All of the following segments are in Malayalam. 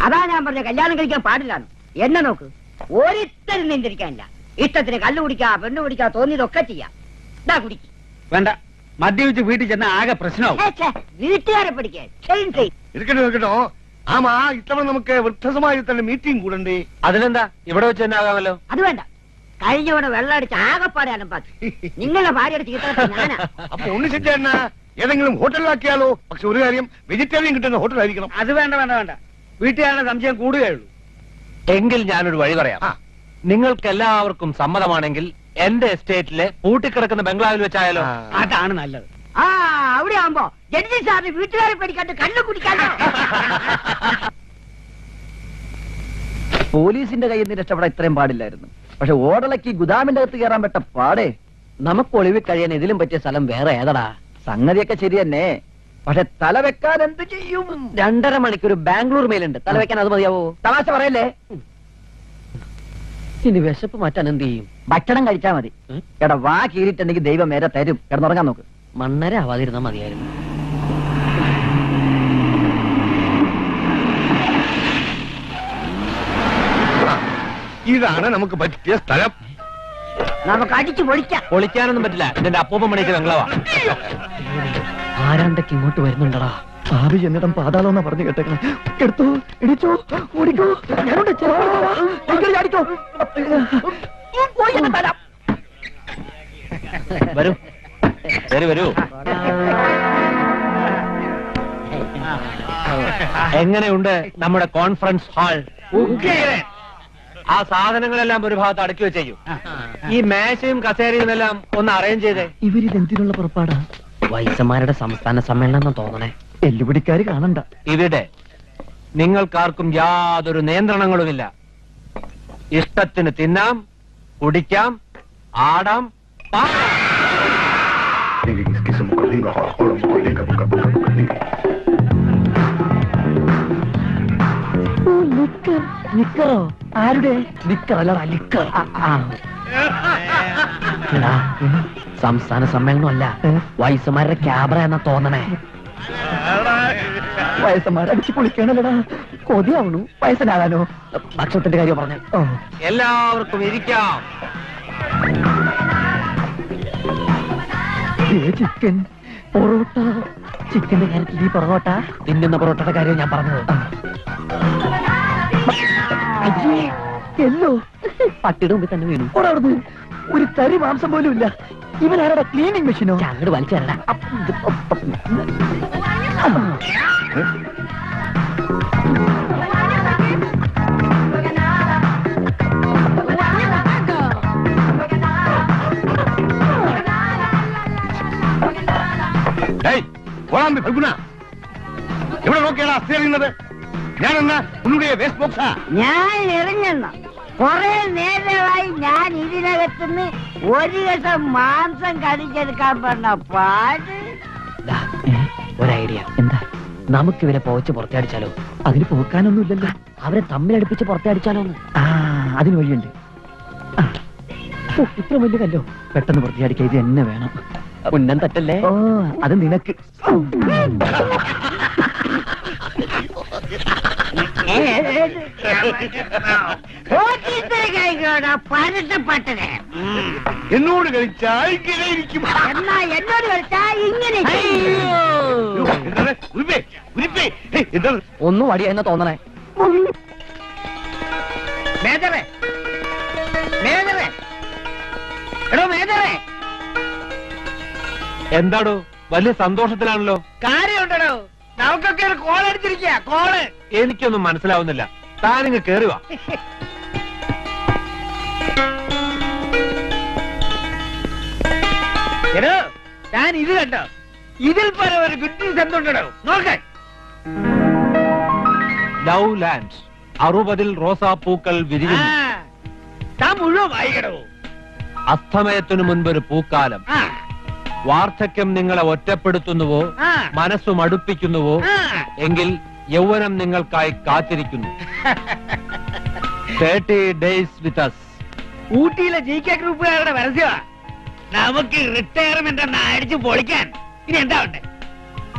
അതാ ഞാൻ പറഞ്ഞ കല്യാണം കഴിക്കാൻ പാടില്ലാന്ന്. എന്നെ നോക്ക്, ഒരിത്തരും നിയന്ത്രിക്കാനില്ല. ഇഷ്ടത്തിന് കള്ളു കുടിക്കാ, പെണ്ണു കുടിക്കാ, തോന്നിയതൊക്കെ ചെയ്യാം. ഇതാ കുടിക്ക. വേണ്ട, മദ്യപിച്ച് വീട്ടിൽ ചെന്ന ആകെ പ്രശ്നമാവും. വീട്ടുകാരെ പഠിക്കാൻ ഇരിക്കട്ടോ. ആമാ, ഇത്തവണ നമുക്ക് വൃദ്ധസമാജത്തിന്റെ മീറ്റിംഗ് കൂടണ്ടേ? അതിനെന്താ, ഇവിടെ വെച്ച് തന്നെ ആകാമല്ലോ. അത് വേണ്ട, കഴിഞ്ഞവിടെ വെള്ളം അടിച്ച് ആകെപ്പാടെ അലമ്പാക്കി. നിങ്ങളുടെ ഭാര്യയുടെ ചീത്ത ഞാനാ. അപ്പൊ ഒന്ന് ശരിയാ, ഏതെങ്കിലും ഹോട്ടലിലാക്കിയാലോ? പക്ഷെ ഒരു കാര്യം, വെജിറ്റേറിയൻ കിട്ടുന്ന ഹോട്ടലായിരിക്കണം. അത് വേണ്ട വേണ്ട വേണ്ട, വീട്ടുകാരുടെ സംശയം കൂടുകയുള്ളൂ. എങ്കിൽ ഞാനൊരു വഴി പറയാം. നിങ്ങൾക്ക് എല്ലാവർക്കും സമ്മതമാണെങ്കിൽ എന്റെ എസ്റ്റേറ്റിലെ പൂട്ടിക്കിടക്കുന്ന ബംഗ്ലാവിൽ വെച്ചായാലോ? അതാണ് നല്ലത്. ആ, അവിടെ ആവുമ്പോ ജഡ്ജി സാറിന് വീട്ടുകാരെ പഠിക്കാണ്ട് കണ്ണു കുടിക്കാനോ? പോലീസിന്റെ കയ്യിൽ നിന്ന് രക്ഷപ്പെടാൻ ഇത്രയും പാടില്ലായിരുന്നു. പക്ഷെ ഓടലക്ക് ഗുദാമിന്റെ അകത്ത് കയറാൻ പറ്റ പാടേ. നമുക്ക് ഒളിവിൽ കഴിയാൻ ഇതിലും പറ്റിയ സ്ഥലം വേറെ ഏതടാ? സംഗതിയൊക്കെ ശരി തന്നെ, പക്ഷെ തല വെക്കാൻ എന്ത് ചെയ്യും? 2.5 മണിക്കൂർ ബാംഗ്ലൂർ മേലുണ്ട്. തല വെക്കാൻ അത് മതിയാവോ? തമാശ പറയല്ലേ. ഇനി വിശപ്പ് മാറ്റാൻ എന്ത് ചെയ്യും? ഭക്ഷണം കഴിച്ചാ മതി. എടാ, വാ കീറിട്ടുണ്ടെങ്കിൽ ദൈവം നേരെ തരും. കിടന്നുറങ്ങാൻ നോക്ക്. മണ്ണര ആവാതിരുന്നാ മതിയായിരുന്നു. ഇതാണ് നമുക്ക് പറ്റിയ സ്ഥലം. നമുക്ക് അടിച്ചു പൊളിക്കാം. പൊളിക്കാനൊന്നും പറ്റില്ല, ഇതിന്റെ അപ്പൂപ്പൻ പണിക്ക് ബംഗ്ലാവാ. ആരാണ്ടൊക്കെ ഇങ്ങോട്ട് വരുന്നുണ്ടടാ. ഭാവി എന്നിടം പാതാളെന്നാ പറഞ്ഞു കേട്ടേക്കണം. എടുത്തോ, ഇടിച്ചോ, ഓടിക്കോ. ഞാനുണ്ട്, ചാടിക്കോ. വരൂ, ശരി വരൂ. എങ്ങനെയുണ്ട് നമ്മുടെ കോൺഫറൻസ് ഹാൾ? ആ സാധനങ്ങളെല്ലാം ഒരു ഭാഗത്ത് അടുക്കി വെച്ചേക്കും. ഈ മേശയും കസേരയും എല്ലാം ഒന്ന് അറേഞ്ച് ചെയ്തേ. ഇവരിതെന്തിനുള്ള പുറപ്പാടാ? വൈസന്മാരുടെ സംസ്ഥാന സമ്മേളനം തോന്നണേ. എല്ലുപിടിക്കാര് കാണണ്ട. ഇവിടെ നിങ്ങൾക്കാർക്കും യാതൊരു നിയന്ത്രണങ്ങളുമില്ല. ഇഷ്ടത്തിന് തിന്നാം, കുടിക്കാം, ആടാം, നിക്കറോ? ആരുടെ നിക്കർ? അല്ലടാ, ലിക്കർ. സംസ്ഥാന സമ്മേളനം അല്ല, വൈസന്മാരുടെ ക്യാമറ എന്നാ തോന്നണേ. വയസ്സന്മാരടിച്ച് പൊളിക്കണല്ലടാ. കൊതിയാവണു വയസ്സനാകാനോ? ഭക്ഷണത്തിന്റെ കാര്യം പറഞ്ഞ എല്ലാവർക്കും ഇരിക്കാം. ചിക്കൻ പൊറോട്ട. ചിക്കന്റെ കാര്യത്തിൽ ഈ പൊറോട്ട തിന്നുന്ന പൊറോട്ടയുടെ കാര്യം ഞാൻ പറഞ്ഞത്. എല്ലോ പട്ടിയുടെ മുമ്പിൽ തന്നെ വീണു. അവിടുന്ന് ഒരു തരി മാംസം പോലും ഇല്ല. ഇവനാരുടെ ക്ലീനിങ് മെഷീനോ? അങ്ങോട്ട് വലിച്ചു തരടാ. ഇവിടെ നോക്കിയാണ് അസ്ഥി എറിയുന്നത്. ഞാനെന്നാ ഉള്ളുடைய വേസ്റ്റ് ബോക്സാ. ഞാൻ എറിഞ്ഞെന്ന കുറെ നേരമായി ഞാൻ ഇതിനകത്തുനിന്ന് ഒരു ദിവസം മാംസം കടിച്ചെടുക്കാൻ പറഞ്ഞ പാട്. ഒരു ഐഡിയ. എന്താ? നമുക്ക് ഇവരെ പോവച്ച് പുറത്തടിച്ചാലോ? അതിന് പോക്കാനൊന്നും ഇല്ലല്ലോ. അവരെ തമ്മിലടുപ്പിച്ച് പുറത്തടിച്ചാലോ? അതിന് വഴിയുണ്ട്. ഇത്ര വലിയ കല്ലോ പെട്ടെന്ന് വൃത്തിയാടിക്കാൻ ഇത് എന്നെ വേണം. ഉന്നം തട്ടല്ലേ? ഓ, അത് നിനക്ക്. എന്നോട് കളിച്ചാൽ ഇങ്ങനെ ഇരിക്കും. എന്നാ എന്നോട് കളിച്ചാൽ ഇങ്ങനെ. ഒന്നും വടിയ എന്നെ തോന്നണേ. മേജറേ, മേജറേ, എടോ മേജറേ. എന്താടോ, വലിയ സന്തോഷത്തിലാണല്ലോ. കാര്യമുണ്ടോ? നമുക്കൊക്കെ ഒരു കോൾ അടിച്ചിരിക്കുക. കോള് എനിക്കൊന്നും മനസ്സിലാവുന്നില്ല. താനിങ്ങ് കേറുക. എടോ, ഞാൻ ഇത് കണ്ടോ? ഇതിൽ പല ഒരു ഗുഡ് ന്യൂസ് എന്തുണ്ടോ നോക്കാൻ. ലവ് ലാൻഡ് 60 റോസാപ്പൂക്കൾ വിരിയുന്നു. താൻ മുഴുവൻ വായിക്കണോ? അസ്തമയത്തിനു മുൻപൊരു പൂക്കാലം. വാർദ്ധക്യം നിങ്ങളെ ഒറ്റപ്പെടുത്തുന്നുവോ, മനസ്സു മടുപ്പിക്കുന്നുവോ എങ്കിൽ യൗവനം നിങ്ങൾക്കായി കാത്തിരിക്കുന്നു. 30 days with us. ഊട്ടിയിലെ GK ഗ്രൂപ്പുകാരുടെ പരസ്യമാ. നമുക്ക് റിട്ടയർമെന്റ് എന്ന അടിച്ചു പൊളിക്കാൻ. ഇനി എന്താ ഉണ്ട്?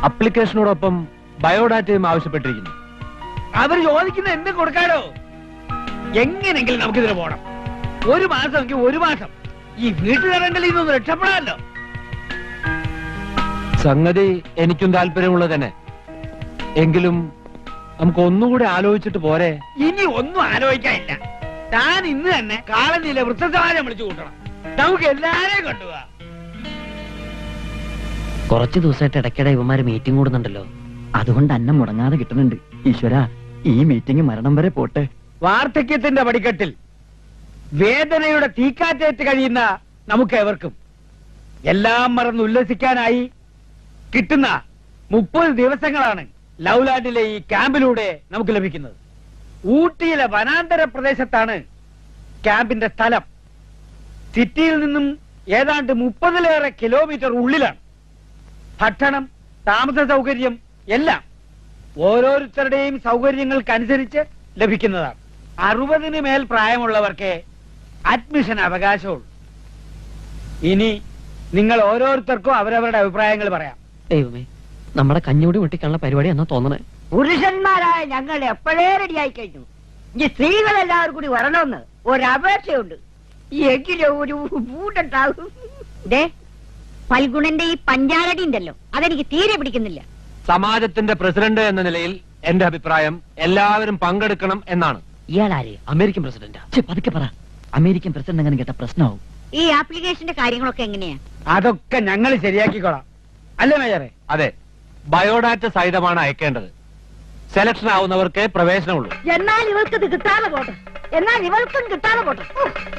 അപ്ലിക്കേഷനോടൊപ്പം ബയോഡാറ്റയും ആവശ്യപ്പെട്ടിരിക്കുന്നു. അവര് ചോദിക്കുന്ന എന്തും കൊടുക്കാലോ. എങ്ങനെങ്കിലും നമുക്കിതിന് പോണം. ഒരു മാസമെങ്കിൽ ഒരു മാസം ഈ വീട്ടുകാരങ്ങളിൽ നിന്നൊന്ന് രക്ഷപ്പെടാമല്ലോ. സംഗതി എനിക്കും താല്പര്യമുള്ളത് തന്നെ. എങ്കിലും നമുക്ക് ഒന്നുകൂടെ ആലോചിച്ചിട്ട് പോരെ? ഇനി ഒന്നും ആലോചിക്കാനില്ല. താൻ ഇന്ന് തന്നെ കാളനിയിലെ വൃത്തസമാജം വിളിച്ചു കൂട്ടണം. നമുക്ക് എല്ലാരെയും കൊണ്ടുപോവാ. കുറച്ചു ദിവസമായിട്ട് ഇടയ്ക്കിടെ ഇവന്മാര് മീറ്റിംഗ് കൂടുന്നുണ്ടല്ലോ. അതുകൊണ്ട് അന്നം മുടങ്ങാതെ കിട്ടുന്നുണ്ട്. ഈശ്വര, ഈ മീറ്റിംഗ് മരണം വരെ പോട്ടെ. വാർദ്ധക്യത്തിന്റെ പടിക്കെട്ടിൽ വേദനയുടെ തീക്കാറ്റേറ്റ് കഴിയുന്ന നമുക്ക് ഏവർക്കും എല്ലാം മറന്ന് ഉല്ലസിക്കാനായി കിട്ടുന്ന 30 ദിവസങ്ങളാണ് ലൗലാൻഡിലെ ഈ ക്യാമ്പിലൂടെ നമുക്ക് ലഭിക്കുന്നത്. ഊട്ടിയിലെ വനാന്തര പ്രദേശത്താണ് ക്യാമ്പിന്റെ സ്ഥലം. സിറ്റിയിൽ നിന്നും ഏതാണ്ട് 30-ലേറെ കിലോമീറ്റർ ഉള്ളിലാണ്. ഭക്ഷണം, താമസ സൗകര്യം എല്ലാം ഓരോരുത്തരുടെയും സൗകര്യങ്ങൾക്കനുസരിച്ച് ലഭിക്കുന്നതാണ്. 60-ന് മേൽ പ്രായമുള്ളവർക്ക് അഡ്മിഷൻ അവകാശമുള്ളൂ. ഇനി നിങ്ങൾ ഓരോരുത്തർക്കും അവരവരുടെ അഭിപ്രായങ്ങൾ പറയാം. ദൈവമേ, നമ്മുടെ കഞ്ഞൂടി വെട്ടിക്കാനുള്ള പരിപാടി എന്നാ തോന്നണേ. പുരുഷന്മാരായ ഞങ്ങൾ എപ്പോഴേ റെഡിയായി കഴിഞ്ഞു. ഇനി സ്ത്രീകളെല്ലാവരും കൂടി വരണമെന്ന് ഒരപേക്ഷയുണ്ട്. എങ്കിലും ഒരു ബൂട്ടുണ്ടാകും. ഫൽഗുണന്റെ ഈ പഞ്ചാരടി ഉണ്ടല്ലോ, അതെനിക്ക് തീരെ പിടിക്കുന്നില്ല. സമാജത്തിന്റെ പ്രസിഡന്റ് എന്ന നിലയിൽ എന്റെ അഭിപ്രായം എല്ലാവരും പങ്കെടുക്കണം എന്നാണ്. ഇയാളാര്? അമേരിക്കൻ പ്രസിഡന്റാ? പതുക്കെ പറ. അമേരിക്കൻ പ്രസിഡന്റ് അങ്ങനെ കേട്ട പ്രശ്നമാവും. ഈ ആപ്ലിക്കേഷന്റെ കാര്യങ്ങളൊക്കെ എങ്ങനെയാ? അതൊക്കെ ഞങ്ങൾ ശരിയാക്കിക്കോളാം. അല്ലേ മേജറെ? അതെ, ബയോഡാറ്റ സഹിതമാണ് അയക്കേണ്ടത്. സെലക്ഷൻ ആവുന്നവർക്കേ പ്രവേശനമുള്ളൂ. എന്നാൽ ഇവൾക്ക് കിട്ടാതെ പോട്ടെ. എന്നാൽ ഇവൾക്കും കിട്ടാതെ പോട്ടെ.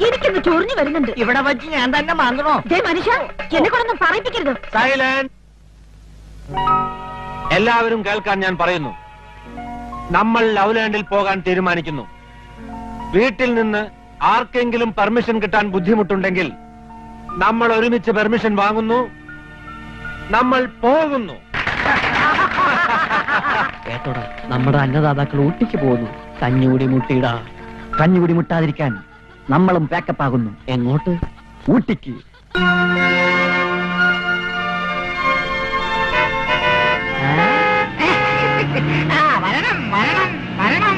എനിക്കൊന്ന് ചൊറിഞ്ഞു വരുന്നുണ്ട്. ഇവിടെ വെച്ച് ഞാൻ തന്നെ മാന്തണോ? മനുഷ്യ, എന്നെ കൊണ്ടൊന്നും പറയിപ്പിക്കരുത്. സൈലന്റ്. എല്ലാവരും കേൾക്കാൻ ഞാൻ പറയുന്നു. നമ്മൾ ലൗലാൻഡിൽ പോകാൻ തീരുമാനിക്കുന്നു. വീട്ടിൽ നിന്ന് ആർക്കെങ്കിലും പെർമിഷൻ കിട്ടാൻ ബുദ്ധിമുട്ടുണ്ടെങ്കിൽ നമ്മൾ ഒരുമിച്ച് പെർമിഷൻ വാങ്ങുന്നു, നമ്മൾ പോകുന്നു. കേട്ടോടാ, നമ്മുടെ അന്നദാതാക്കൾ ഊട്ടിക്ക് പോകുന്നു. കഞ്ഞൂടി മുട്ടിയിടാ. കഞ്ഞുകൂടി മുട്ടാതിരിക്കാൻ നമ്മളും പാക്കപ്പ് ആകുന്നു. എങ്ങോട്ട്? ഊട്ടിക്ക്. വരണം വരണം വരണം.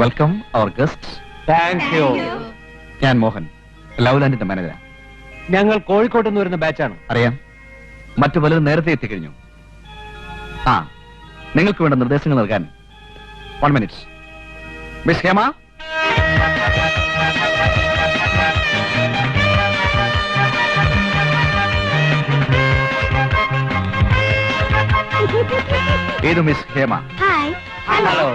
Welcome our guest. Thank you. ഞാൻ മോഹൻ, ലൗലാൻഡിന്റെ മാനേജർ. ഞങ്ങൾ കോഴിക്കോട്ട് നിന്ന് വരുന്ന ബാച്ചാണ്. അറിയാം, മറ്റു പലരും നേരത്തെ എത്തിക്കഴിഞ്ഞു. നിങ്ങൾക്ക് വേണ്ട നിർദ്ദേശങ്ങൾ നൽകാൻ 1 മിനിറ്റ്. മിസ് ഹേമ. ഏതു മിസ് ഹേമ? ഹായ്. ഹലോ.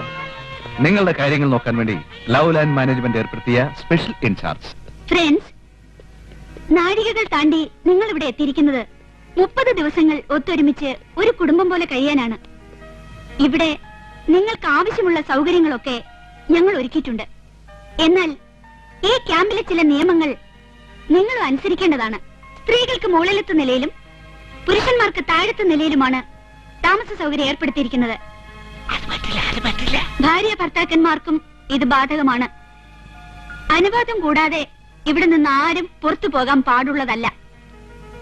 നിങ്ങളുടെ കാര്യങ്ങൾ നോക്കാൻ വേണ്ടി ലൗലാൻഡ് മാനേജ്മെന്റ് ഏർപ്പെടുത്തിയ സ്പെഷ്യൽ ഇൻചാർജ്. ഫ്രണ്ട്സ്, നാഴികകൾ താണ്ടി നിങ്ങൾ ഇവിടെ എത്തിയിരിക്കുന്നത് 30 ദിവസങ്ങൾ ഒത്തൊരുമിച്ച് ഒരു കുടുംബം പോലെ കഴിയാനാണ്. ഇവിടെ നിങ്ങൾക്ക് ആവശ്യമുള്ള സൗകര്യങ്ങളൊക്കെ ഞങ്ങൾ ഒരുക്കിയിട്ടുണ്ട്. എന്നാൽ ഈ ക്യാമ്പിലെ ചില നിയമങ്ങൾ നിങ്ങളും അനുസരിക്കേണ്ടതാണ്. സ്ത്രീകൾക്ക് മുകളിലത്തെ നിലയിലും പുരുഷന്മാർക്ക് താഴത്തെ നിലയിലുമാണ് താമസ സൗകര്യം ഏർപ്പെടുത്തിയിരിക്കുന്നത്. ഭാര്യ ഭർത്താക്കന്മാർക്കും ഇത് ബാധകമാണ്. അനുവാദം കൂടാതെ ഇവിടെ നിന്ന് ആരും പുറത്തു പോകാൻ പാടുള്ളതല്ല.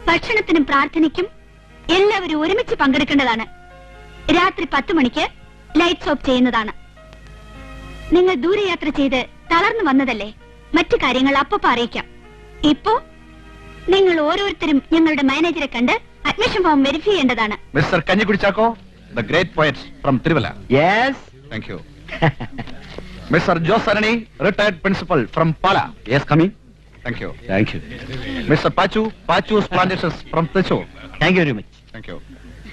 ഭക്ഷണത്തിനും പ്രാർത്ഥനയ്ക്കും എല്ലാവരും ഒരുമിച്ച് പങ്കെടുക്കേണ്ടതാണ്. രാത്രി 10 മണിക്ക് ലൈറ്റ്സ് ഓഫ് ചെയ്യുന്നതാണ്. നിങ്ങൾ ദൂരയാത്ര ചെയ്ത് തളർന്നു വന്നതല്ലേ, മറ്റു കാര്യങ്ങൾ അപ്പപ്പ അറിയിക്കാം. ഇപ്പോ നിങ്ങൾ ഓരോരുത്തരും ഞങ്ങളുടെ മാനേജറെ കണ്ട് അഡ്മിഷൻ ഫോം വെരിഫൈ ചെയ്യേണ്ടതാണ്. Mister Kanjikudi Chacko, the great poet from Tiruvalla. Yes. Thank you. Mr. Josarani, retired principal from Pala. Yes, coming. Thank you. Thank you. Mr. Pachu's plantations from Thrissur. Thank you very much. Thank you.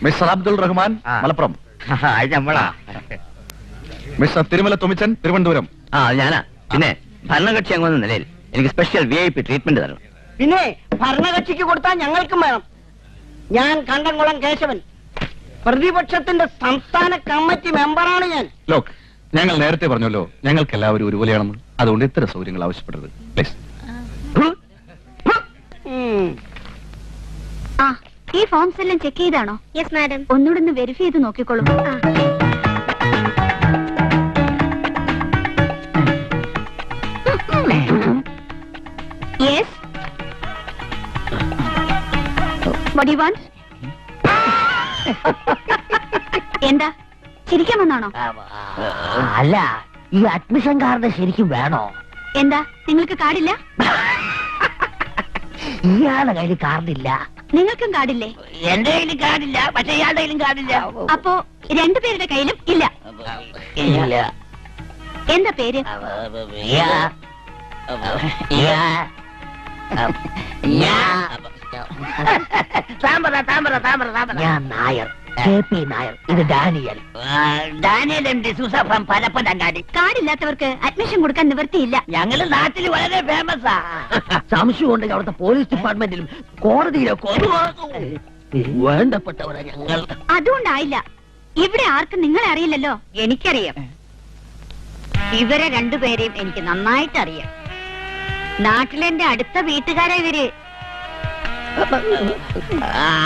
Mr. Abdul Rahman, Malappuram. അത് നമ്മളാ. മിസ്റ്റർ തിരുമല തൊമിച്ചൻ, തിരുവനന്തപുരം. ആ ഞാനാ. പിന്നെ ഭരണകക്ഷി അംഗമെന്ന നിലയിൽ എനിക്ക് സ്പെഷ്യൽ VIP ട്രീറ്റ്മെന്റ് തരണം. പിന്നെ ഭരണകക്ഷിക്ക് കൊടുത്താൽ ഞങ്ങൾക്കും വേണം. ഞാൻ കണ്ടംകുളം കേശവൻ, പ്രതിപക്ഷത്തിന്റെ സംസ്ഥാന കമ്മിറ്റി മെമ്പറാണ് ഞാൻ. ലോക്ക്, ഞങ്ങൾ നേരത്തെ പറഞ്ഞല്ലോ ഞങ്ങൾക്ക് എല്ലാവരും ഒരുപോലെയാണെന്ന്. അതുകൊണ്ട് ഇത്തരം സൗകര്യങ്ങൾ ആവശ്യപ്പെടരുത് പ്ലീസ്. ആ ഈ ഫോംസ് എല്ലാം ചെക്ക് ചെയ്താണോ? Yes madam. ഒന്നുകൂടെ ഒന്ന് വെരിഫൈ ചെയ്ത് നോക്കിക്കോളൂ. യെസ്. What you want? എന്താ ചിരിക്കാൻ വന്നാണോ? അല്ല, ഈ അഡ്മിഷൻ കാർഡ് ശരിക്കും വേണോ? എന്താ നിങ്ങൾക്ക് കാർഡില്ല? ഇയാളുടെ കയ്യിൽ കാർഡില്ല. നിങ്ങൾക്കും കാർഡില്ലേ? എന്റെ കയ്യിൽ കാർഡില്ല, പക്ഷെ ഇയാളുടെ കയ്യിലും കാർഡില്ല. അപ്പോ രണ്ടുപേരുടെ കയ്യിലും ഇല്ല. ഇല്ല. എന്താ പേര്? ഞാൻ നായർ, KP നായർ. ഇത് Daniel. Daniel M D'Souza from Parappanangadi. കാർഡില്ലാത്തവർക്ക് അഡ്മിഷൻ കൊടുക്കാൻ നിവൃത്തിയില്ല. ഞങ്ങള് നാട്ടിൽ വളരെ ഫേമസാ. സംശയം ഉണ്ടെങ്കിൽ അവിടുത്തെ പോലീസ് ഡിപ്പാർട്ട്മെന്റിലും കോടതിയിലൊക്കെ വേണ്ടപ്പെട്ടവരാ ഞങ്ങൾ. അതുകൊണ്ടായില്ല. ഇവിടെ ആർക്കും നിങ്ങളെ അറിയില്ലല്ലോ. എനിക്കറിയാം. ഇവരെ രണ്ടുപേരെയും എനിക്ക് നന്നായിട്ട് അറിയാം. നാട്ടിലെന്റെ അടുത്ത വീട്ടുകാരാ ഇവര്.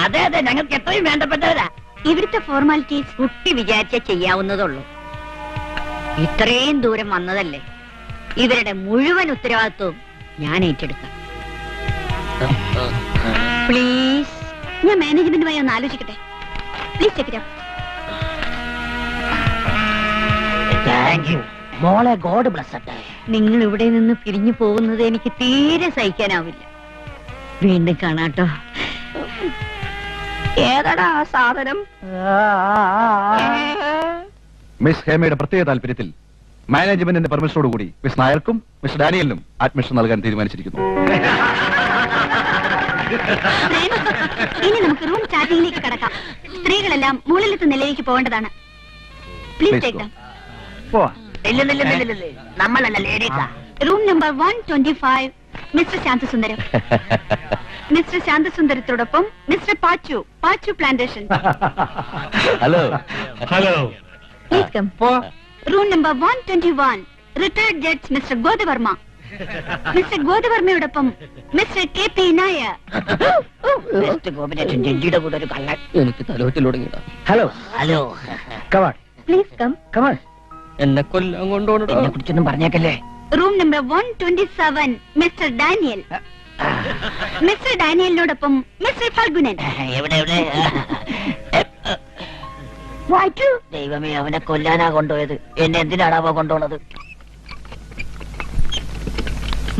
അതെ അതെ, ഞങ്ങൾക്ക് എത്രയും വേണ്ടപ്പെട്ടവരാ. ഇവിടുത്തെ ഫോർമാലിറ്റീസ് കുട്ടി വിചാരിച്ച ചെയ്യാവുന്നതുള്ളൂ. ഇത്രയും ദൂരം വന്നതല്ലേ, ഇവരുടെ മുഴുവൻ ഉത്തരവാദിത്വവും ഞാൻ ഏറ്റെടുക്കാം. പ്ലീസ്. ഞാൻ മാനേജ്മെന്റുമായി ഒന്ന് ആലോചിക്കട്ടെ. Please check it out. Thank you മോളെ. God bless. നിങ്ങൾ ഇവിടെ നിന്ന് പിരിഞ്ഞു പോകുന്നത് എനിക്ക് തീരെ സഹിക്കാനാവില്ല. വീണ്ടും കാണാട്ടോ. ഏതാടാ ആ സാധനം? മിസ് ഹേമയുടെ പ്രത്യേക താല്പര്യത്തിൽ മാനേജ്മെന്റിന്റെ പെർമിഷനോടുകൂടി മിസ് നായർക്കും മിസ്റ്റർ ഡാനിയലിനും അഡ്മിഷൻ നൽകാൻ തീരുമാനിച്ചിരിക്കുന്നു. ഇനി നമുക്ക് റൂം ചാറ്റിംഗിലേക്ക് കടക്കാം. സ്ത്രീകളെല്ലാം മുകളിലത്തെ നിലയിലേക്ക് പോകേണ്ടതാണ്. Please take them. നമ്മളല്ല ലേഡീസാ. Room number 125 mister Shanthasundaram. Mister ശാന്തസുന്ദരത്തോടൊപ്പം mister Pachu plantation. Hello. Hello. Please come. Room number 121 retired judge mister Godavarma. Mister ഗോദവർമ്മയോടൊപ്പം മിസ്റ്റർ KP നായർ. ജഡ്ജിയുടെ കൂടെ ഒരു കള്ളൻ. എനിക്ക് തലോറ്റിൽ തുടങ്ങിയതാ. ഹലോ. ഹലോ. Please come. എന്നെ കൊല്ലം കൊണ്ടുപോകണം. എന്നെ കുറിച്ചൊന്നും പറഞ്ഞേക്കല്ലേ. Room number 127 mister Daniel. Mister ഡാനിയലിനോടൊപ്പം മിസ്റ്റർ ഫൽഗുനൻ. എവിടെ എവിടെ? ദൈവമേ, അവനെ കൊല്ലാനാ കൊണ്ടുപോയത്. എന്നെ എന്തിനാണാവോ കൊണ്ടുപോണത്?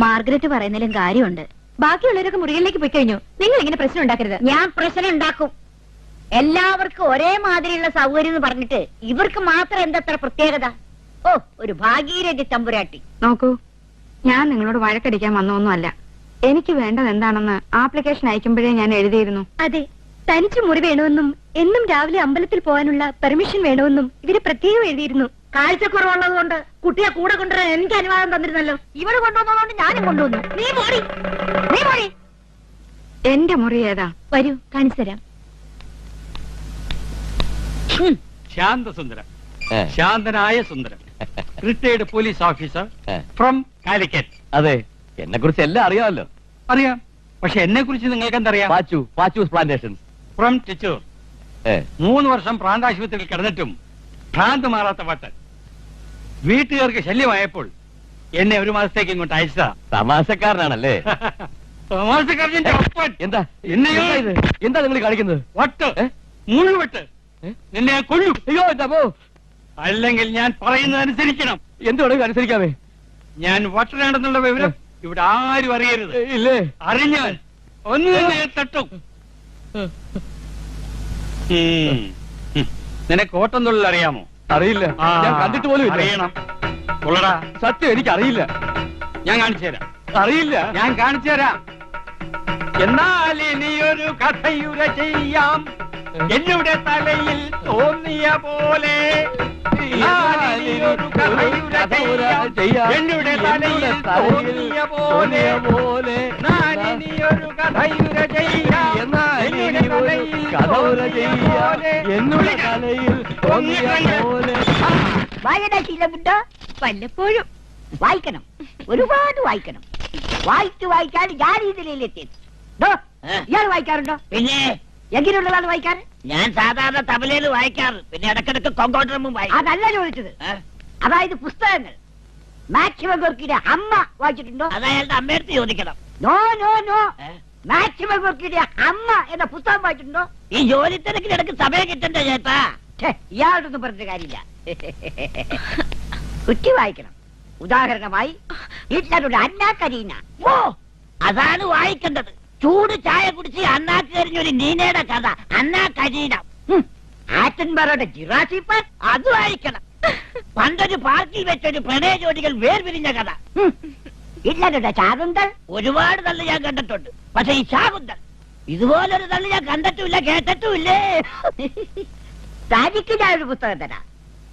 മാർഗരറ്റ് പറയുന്നതിലും കാര്യമുണ്ട്. ബാക്കിയുള്ളവരൊക്കെ മുറികളിലേക്ക് പോയി കഴിഞ്ഞു. നിങ്ങൾ ഇങ്ങനെ പ്രശ്നം ഉണ്ടാക്കരുത്. ഞാൻ പ്രശ്നം ഉണ്ടാക്കും. എല്ലാവർക്കും ഒരേ മാതിരിയുള്ള സൗകര്യം എന്ന് പറഞ്ഞിട്ട് ഇവർക്ക് മാത്രം എന്തത്ര പ്രത്യേകത? ഓ, ഒരു ഭാഗീരഥി തമ്പുരാട്ടി. നോക്കൂ, ഞാൻ നിങ്ങളോട് വഴക്കടിക്കാൻ വന്നൊന്നുമല്ല. എനിക്ക് വേണ്ടത് എന്താണെന്ന് ആപ്ലിക്കേഷൻ അയക്കുമ്പോഴേ ഞാൻ എഴുതിയിരുന്നു. അതെ, തനിച്ച് മുറി വേണമെന്നും എന്നും രാവിലെ അമ്പലത്തിൽ പോകാനുള്ള പെർമിഷൻ വേണമെന്നും ഇവര് പ്രത്യേകം എഴുതിയിരുന്നു. കാഴ്ചക്കുറവുള്ളത് കൊണ്ട് കുട്ടിയെ കൂടെ കൊണ്ടുവരാൻ എനിക്ക് അനുവാദം തന്നിരുന്നല്ലോ. ഇവിടെ കൊണ്ടുവന്നതുകൊണ്ട് ഞാനും കൊണ്ടുവന്നു. നീ മോടി. എന്റെ മുറി ഏതാ? വരൂ, കാണിച്ചു തരാം. ശാന്തസുന്ദരം, ശാന്തനായ Sundaram, retired police officer from Calicut. അതെ, എന്നെ കുറിച്ച് എല്ലാം അറിയാമല്ലോ. അറിയാം, പക്ഷെ എന്നെ കുറിച്ച് നിങ്ങൾക്ക് എന്തറിയാം? Pachu plantations from ടിച്ചൂർ. 3 വർഷം പ്രാന്താശുപത്രിയിൽ കിടന്നിട്ടും ഭ്രാന്ത് മാറാത്ത പട്ടൻ. വീട്ടുകാർക്ക് ശല്യമായപ്പോൾ എന്നെ 1 മാസത്തേക്ക് ഇങ്ങോട്ട് അയച്ചതാ. തമാശക്കാരനാണല്ലേ? തമാശക്കാരന്റെ ഒപ്പൻ. എന്താ എന്താ നിങ്ങൾ കാണിക്കുന്നത്? വട്ട്, മുഴുവട്ട് നിന്നെ കൊല്ലും. അയ്യോ, എന്താ പോ. അല്ലെങ്കിൽ ഞാൻ പറയുന്നതനുസരിക്കണം. എന്തുകൊണ്ട് അനുസരിക്കാമേ? ഞാൻ വട്ടനാണെന്നുള്ള വിവരം ഇവിടെ ആരും അറിയരുത്. ഇല്ലേ? അറിഞ്ഞാൽ ഒന്ന് തന്നെ തട്ടും. നിനക്ക് ഓട്ടം തൊഴിൽ അറിയാമോ? അറിയില്ല, ഞാൻ കണ്ടിട്ട് പോലും ഇല്ല. അറിയണം. കൊള്ളടാ. സത്യം, എനിക്ക് അറിയില്ല. ഞാൻ കാണിച്ചു തരാം. അറിയില്ല, ഞാൻ കാണിച്ചു തരാം. എന്നാൽ ഇനിയൊരു കഥയുര ചെയ്യാം, എന്നുടെ തലയിൽ തോന്നിയ പോലെ. എന്നാലിനിയൊരു കഥയുര ചെയ്യാം. എന്നുടെ തലയിൽ തോന്നിയ പോലെ നാലിനിയൊരു കഥയുര ചെയ്യാം. എന്നുടെ തലയിൽ കഥയുര ചെയ്യാം. എന്നുടെ തലയിൽ തോന്നിയ പോലെ. വായനാശീലമുണ്ടോ? വല്ലപ്പോഴും വായിക്കണം, ഒരുപാട് വായിക്കണം. വായിച്ചാണ് ഞാൻ ഈ നിലയിലെത്തിയത്. ഇയാൾ വായിക്കാറുണ്ടോ? പിന്നെ എങ്ങനെയുള്ളതാണ് വായിക്കാറ്? ഞാൻ സാധാരണ തബലയിൽ വായിക്കാറ്, പിന്നെ ഇടക്കിടക്ക് കൊങ്കോട്ടറും വായിക്കും. അതല്ല ചോദിച്ചത്. അതായത് പുസ്തകങ്ങൾ. മാക്സിമം ഗോർക്കിയുടെ അമ്മ വായിച്ചിട്ടുണ്ടോ? അത് അയാളുടെ അമ്മയടുത്ത് ചോദിക്കണം. നോ നോ നോ, മാക്സിമം ഗോർക്കിയുടെ അമ്മ എന്ന പുസ്തകം വായിച്ചിട്ടുണ്ടോ? ഈ ജോലി തിരക്കിനിടക്ക് സമയം കിട്ടണ്ടേ ചേട്ടാ? ഇയാളൊന്നും പറഞ്ഞ കാര്യമില്ല. കുറ്റി വായിക്കണം. ഉദാഹരണമായി ഹിറ്റ്ലറുടെ അന്നാ കരീന. ഓ, അതാണ് വായിക്കേണ്ടത്. ചൂട് ചായ കുടിച്ച് അണ്ണാക്ക് കരിഞ്ഞൊരു നീനയുടെ കഥ, അന്നാ കരീന. ആറ്റൻബറോയുടെ ജിറാസി പാർക്ക് അത് വായിക്കണം. പണ്ടൊരു പാർക്കിൽ വെച്ചൊരു പ്രണയ ജോഡികൾ വേർപിരിഞ്ഞ കഥ. ഹിറ്റ്ലറുടെ ശാകുന്തൾ. ഒരുപാട് തള്ളി ഞാൻ കണ്ടിട്ടുണ്ട്, പക്ഷെ ഈ ശാകുന്തൾ ഇതുപോലൊരു തള്ളി ഞാൻ കണ്ടിട്ടുമില്ല, കേട്ടിട്ടുമില്ലേ. തനിക്ക് ഞാൻ ഒരു പുസ്തകം തരാം.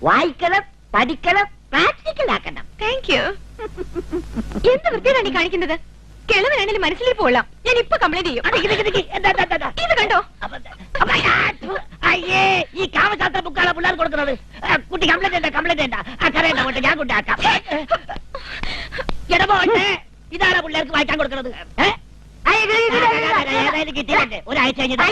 വായിക്കണം, പഠിക്കണം, പ്രാക്ടിക്കൽ ആക്കണം. Thank you. എന്ത് വൃത്തിയാണ് കാണിക്കുന്നത്? കിളവനാണെങ്കിലും മനസ്സിലേക്ക് പോകാം. ഞാൻ ഇപ്പൊ കംപ്ലൈന്റ് ചെയ്യും. ഇത് കണ്ടോ? അയ്യേ, ഈ കാമശാസ്ത്ര ബുക്കാണ് പിള്ളേർ കൊടുക്കുന്നത്. കുട്ടി കംപ്ലൈന്റ് കംപ്ലൈന്റ് കരയണ്ട കൊണ്ട് ഞാൻ കൊണ്ടാക്കാം. ഇടപോട്ടെ, ഇതാണ് പിള്ളേർക്ക് വായിക്കാൻ കൊടുക്കുന്നത്. ഏതായാലും കിട്ടിയില്ലേ? ഒരാഴ്ച കഴിഞ്ഞിട്ട്